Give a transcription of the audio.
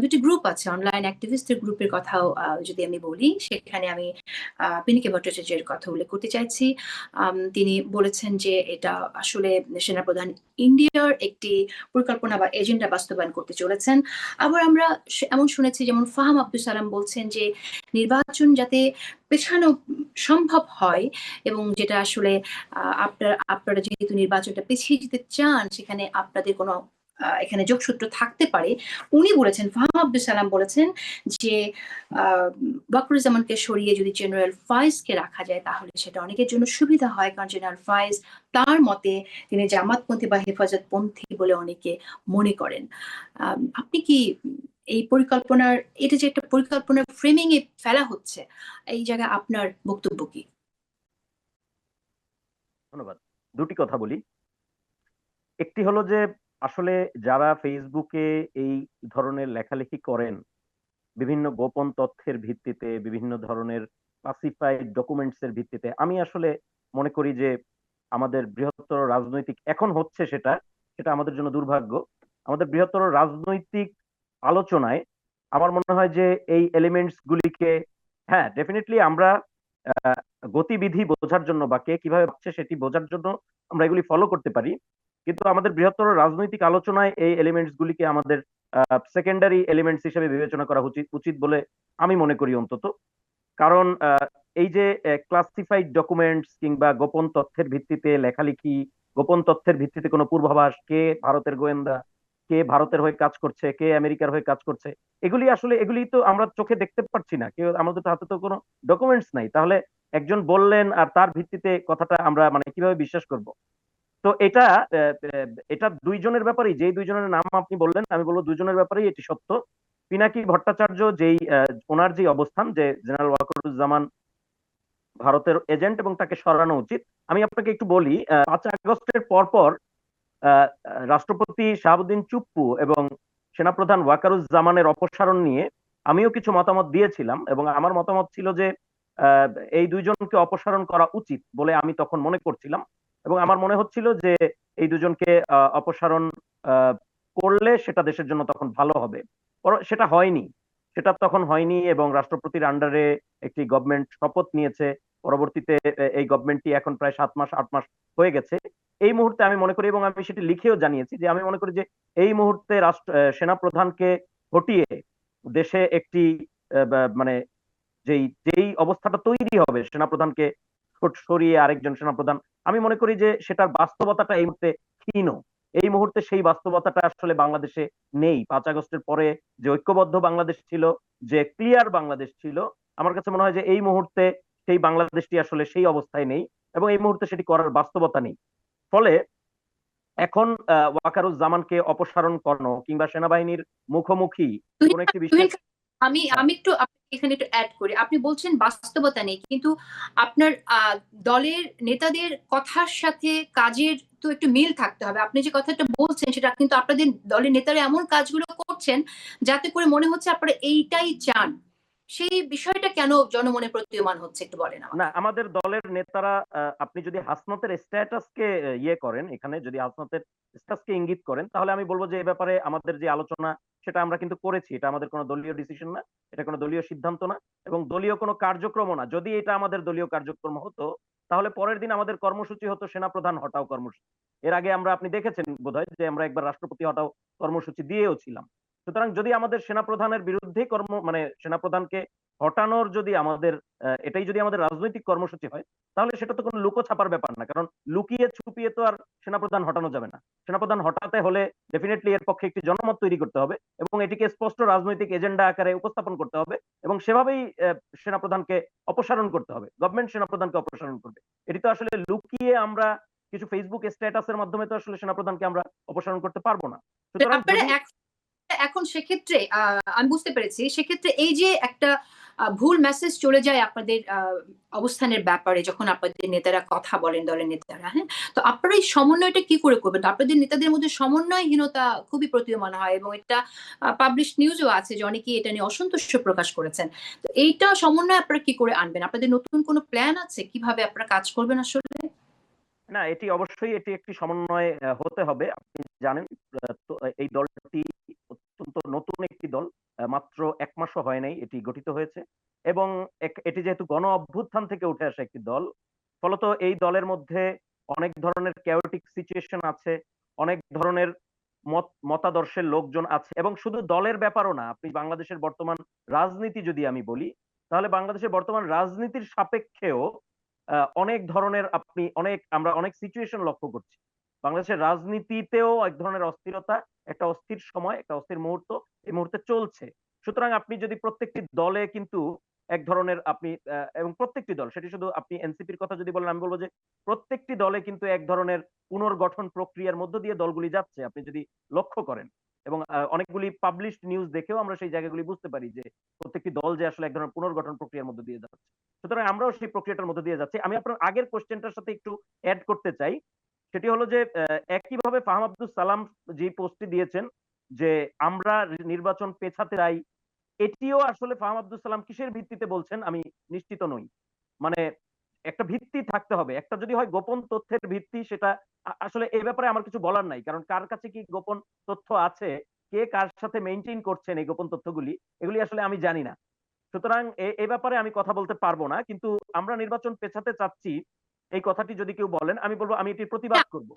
দুটি গ্রুপ আছে, অনলাইন অ্যাক্টিভিস্টদের গ্রুপের কথাও যদি আমি বলি, সেখানে আমি পিনাকি ভট্টাচার্যের কথা উল্লেখ করতে চাইছি। তিনি বলেছেন যে এটা আসলে সেনাপ্রধান ইন্ডিয়ার একটি পরিকল্পনা বা এজেন্ডা বাস্তবায়ন করতে চলেছেন। আবার আমরা এমন শুনেছি, যেমন ফাহাম আব্দুল সালাম বলছেন যে নির্বাচন যাতে পেছানো সম্ভব হয়, এবং যেটা আসলে আপনারা যেহেতু নির্বাচনটা পিছিয়ে যেতে চান, সেখানে আপনাদের কোনো এখানে যোগসূত্র থাকতে পারে। উনি বলেছেন, ফাহাম আব্দুল সালাম বলেছেন যে ওয়াকরুজ্জামানকে সরিয়ে যদি জেনারেল ফায়েজকে রাখা যায় তাহলে সেটা অনেকের জন্য সুবিধা হয়, কারণ জেনারেল ফায়েজ তার মতে তিনি জামাতপন্থী বা হেফাজতপন্থী বলে অনেকে মনে করেন। আপনি কি এই পরিকল্পনার, এটা যে একটা পরিকল্পনার ফ্রেমিং এ ফেলা হচ্ছে, এই জায়গায় আপনার বক্তব্য কি? ধন্যবাদ। দুটি কথা বলি। একটি হলো যে আসলে যারা ফেসবুকে এই ধরনের লেখালেখি করেন বিভিন্ন গোপন তথ্যের ভিত্তিতে, বিভিন্ন ধরনের ক্লাসিফাইড ডকুমেন্টস এর ভিত্তিতে, আমি আসলে মনে করি যে আমাদের বৃহত্তর রাজনৈতিক এখন হচ্ছে সেটা সেটা আমাদের জন্য দুর্ভাগ্য। আমাদের বৃহত্তর রাজনৈতিক আলোচনায় আমার মনে হয় যে এই এলিমেন্টস গুলিকে, হ্যাঁ ডেফিনেটলি আমরা গতিবিধি বোঝার জন্য বা কে কিভাবে ভাবছে সেটি বোঝার জন্য আমরা এগুলি ফলো করতে পারি, কিন্তু আমাদের বৃহত্তর রাজনৈতিক আলোচনায় এই এলিমেন্টস গুলিকে আমাদের সেকেন্ডারি এলিমেন্টস হিসেবে বিবেচনা করা উচিত উচিত বলে আমি মনে করি অন্তত। কারণ এই যে ক্লাসিফাইড ডকুমেন্টস কিংবা গোপন তথ্যের ভিত্তিতে লেখালেখি, গোপন তথ্যের ভিত্তিতে কোনো পূর্বাভাস, কে ভারতের গোয়েন্দা, কে ভারতের হয়ে কাজ করছে, কে আমেরিকার হয়ে কাজ করছে, এগুলি আসলে এগুলি তো আমরা চোখে দেখতে পাচ্ছি না, কেউ আমাদের হাতে তো কোনো ডকুমেন্টস নাই। তাহলে একজন বললেন আর তার ভিত্তিতে কথাটা আমরা মানে কিভাবে বিশ্বাস করব? তো এটা এটা দুইজনের ব্যাপারেই, যেই দুইজনের নাম আপনি বললেন আমি বলবো দুইজনের ব্যাপারেই এটি সত্য। পিনাকি ভট্টাচার্য যেই ওনার যে অবস্থান যে জেনারেল ওয়াকারুজ্জামান ভারতের এজেন্ট এবং তাকে সরানো উচিত, আমি আপনাকে একটু বলি। 5 আগস্টের পরপর রাষ্ট্রপতি শাহাবুদ্দিন চুপ্পু এবং সেনাপ্রধান ওয়াকারুজ্জামানের অপসারণ নিয়ে আমিও কিছু মতামত দিয়েছিলাম, এবং আমার মতামত ছিল যে আহ, এই দুইজনকে অপসারণ করা উচিত বলে আমি তখন মনে করছিলাম, এবং আমার মনে হচ্ছিল যে এই দুজনকে অপসারণ আহ, করলে সেটা দেশের জন্য তখন ভালো হবে। সেটা হয়নি, সেটা তখন হয়নি, এবং রাষ্ট্রপতির আন্ডারে একটি গভর্নমেন্ট শপথ নিয়েছে। পরবর্তীতে এই গভর্নমেন্টটি এখন প্রায় 7 মাস 8 মাস হয়ে গেছে। এই মুহূর্তে আমি মনে করি, এবং আমি সেটি লিখেও জানিয়েছি, যে আমি মনে করি যে এই মুহূর্তে সেনাপ্রধানকে হটিয়ে দেশে একটি মানে যেই যেই অবস্থাটা তৈরি হবে সেনাপ্রধানকে সরিয়ে আরেকজন সেনাপ্রধান, আমি মনে করি যে সেটার বাস্তবতাটা এই মুহূর্তে ক্ষীণ। এই মুহূর্তে সেই বাস্তবতাটা আসলে বাংলাদেশে নেই। 5 আগস্টের পরে যে ঐক্যবদ্ধ বাংলাদেশ ছিল, যে ক্লিয়ার বাংলাদেশ ছিল, আমার কাছে মনে হয় যে এই মুহূর্তে সেই বাংলাদেশটি আসলে সেই অবস্থায় নেই, এবং এই মুহূর্তে সেটি করার বাস্তবতা নেই। ফলে এখন ওয়াকারুজ্জামানকে অপসারণ করানো কিংবা সেনাবাহিনীর মুখোমুখি কোন একটি বিষয়। আমি আমি একটু এখানে একটু অ্যাড করি। আপনি বলছেন বাস্তবতা নেই, কিন্তু আপনার দলের নেতাদের কথার সাথে কাজের তো একটু মিল থাকতে হবে। আপনি যে কথাটা বলছেন সেটা কিন্তু আপনাদের দলের নেতারা এমন কাজগুলো করছেন যাতে করে মনে হচ্ছে আপনারা এইটাই চান। সেই বিষয়টা কেন জনমনে প্রতীয়মান হচ্ছে একটু বলেন না, আমাকে। আমাদের দলের নেতারা, আপনি যদি হাসনাতের স্ট্যাটাসকে ইয়ে করেন, এখানে যদি হাসনাতের স্ট্যাটাসকে ইঙ্গিত করেন, তাহলে আমি বলবো যে এই ব্যাপারে আমাদের যে আলোচনা সেটা আমরা কিন্তু করেছি। এটা আমাদের কোনো দলীয় ডিসিশন না, এটা কোনো দলীয় সিদ্ধান্ত না, এবং দলীয় কোনো কার্যক্রম না। যদি এটা আমাদের দলীয় কার্যক্রম হতো তাহলে পরের দিন আমাদের কর্মসূচি হতো সেনাপ্রধান হটাও কর্মসূচি। এর আগে আপনি দেখেছেন বোধহয় যে আমরা একবার রাষ্ট্রপতি হটাও কর্মসূচি দিয়েও ছিলাম। সুতরাং যদি আমাদের সেনাপ্রধানের বিরুদ্ধে মানে সেনাপ্রধানকে হটানোর যদি আমাদের এটাই যদি আমাদের রাজনৈতিক কর্মসূচি হয়, তাহলে সেটা তো কোনো লুকো ছাপার ব্যাপার না। কারণ লুকিয়ে ছুপিয়ে তো আর সেনাপ্রধান হটানো যাবে না। সেনাপ্রধান হটাতে হলে ডেফিনেটলি এর পক্ষে একটি জনমত তৈরি করতে হবে, এবং এটিকে স্পষ্ট রাজনৈতিক এজেন্ডা আকারে উপস্থাপন করতে হবে, এবং সেভাবেই সেনাপ্রধানকে অপসারণ করতে হবে। গভর্নমেন্ট সেনাপ্রধানকে অপসারণ করবে। এটি তো আসলে লুকিয়ে আমরা কিছু ফেসবুক স্ট্যাটাসের মাধ্যমে তো আসলে সেনাপ্রধানকে আমরা অপসারণ করতে পারবো না। সুতরাং আপনারা যদি এখন সেক্ষেত্রে আমি বুঝতে পেরেছি, সেক্ষেত্রে এই যে একটা ভুল মেসেজ চলে যায় আপনাদের অবস্থানের ব্যাপারে যখন আপনাদের নেতারা কথা বলেন, দলের নেতারা, হ্যাঁ, তো আপনারা এই সমন্বয়টা কি করে করবেন? আপনাদের নেতাদের মধ্যে সমন্বয়হীনতা খুবই প্রতীয়মান হয়, এবং এটা পাবলিশ নিউজও আছে যে অনেকেই এটা নিয়ে অসন্তোষ প্রকাশ করেছেন। তো এইটা সমন্বয় আপনারা কি করে আনবেন? আপনাদের নতুন কোনো প্ল্যান আছে কিভাবে আপনারা কাজ করবেন আসলে? না, এটি একটি সমন্বয় হতে হবে। আপনি জানেন তো এই দলটি অত্যন্ত নতুন একটি দল। মাত্র ১ মাসও হয় নাই এটি গঠিত হয়েছে। এবং এটি যেহেতু গণ অভ্যুত্থান থেকে উঠে আসা একটি দল, ফলত এই দলের মধ্যে অনেক ধরনের chaotic সিচুয়েশন আছে, অনেক ধরনের মতাদর্শের লোকজন আছে এবং শুধু দলের ব্যাপারও না। আপনি বাংলাদেশের বর্তমান রাজনীতি যদি আমি বলি, তাহলে বাংলাদেশের বর্তমান রাজনীতির সাপেক্ষেও অনেক ধরনের আমরা অনেক সিচুয়েশন লক্ষ্য করছি। বাংলাদেশের রাজনীতিতেও এক ধরনের অস্থিরতা, একটা অস্থির সময়, একটা অস্থির মুহূর্ত এই মুহূর্তে চলছে। সুতরাং আপনি যদি প্রত্যেকটি দলে কিন্তু এক ধরনের এবং প্রত্যেকটি দল, সেটি শুধু আপনি এনসিপির কথা যদি বলেন, আমি বলব যে প্রত্যেকটি দলে কিন্তু এক ধরনের পুনর্গঠন প্রক্রিয়ার মধ্য দিয়ে দলগুলি যাচ্ছে। আপনি যদি লক্ষ্য করেন এবং অনেকগুলি পাবলিশড নিউজ দেখেও আমরা সেই জায়গাগুলি বুঝতে পারি যে প্রত্যেকটি দল যে আসলে এক ধরনের পুনর্গঠন প্রক্রিয়ার মধ্য দিয়ে যাচ্ছে। সুতরাং আমরাও সেই প্রক্রিয়াটার মধ্যে দিয়ে যাচ্ছি। আমি আপনার আগের কোশ্চেনটার সাথে একটু এড করতে চাই। সেটি হলো যে একইভাবে ফাহাম আব্দুস সালাম যে পোস্টটি দিয়েছেন যে আমরা নির্বাচন পেছাতে চাই, এটিও আসলে ফাহাম আব্দুস সালাম কিসের ভিত্তিতে বলছেন আমি নিশ্চিত নই। মানে একটা ভিত্তি থাকতে হবে। একটা যদি হয় গোপন তথ্যের ভিত্তি, সেটা আসলে এই ব্যাপারে আমার কিছু বলার নাই। কারণ কার কাছে কি গোপন তথ্য আছে, কে কার সাথে মেইনটেইন করছেন এই গোপন তথ্যগুলি, এগুলি আসলে আমি জানি না। সুতরাং এ ব্যাপারে আমি কথা বলতে পারবো না। কিন্তু আমরা নির্বাচন পেছাতে চাচ্ছি এই কথাটি যদি কেউ বলেন, আমি বলব আমি এটির প্রতিবাদ করব।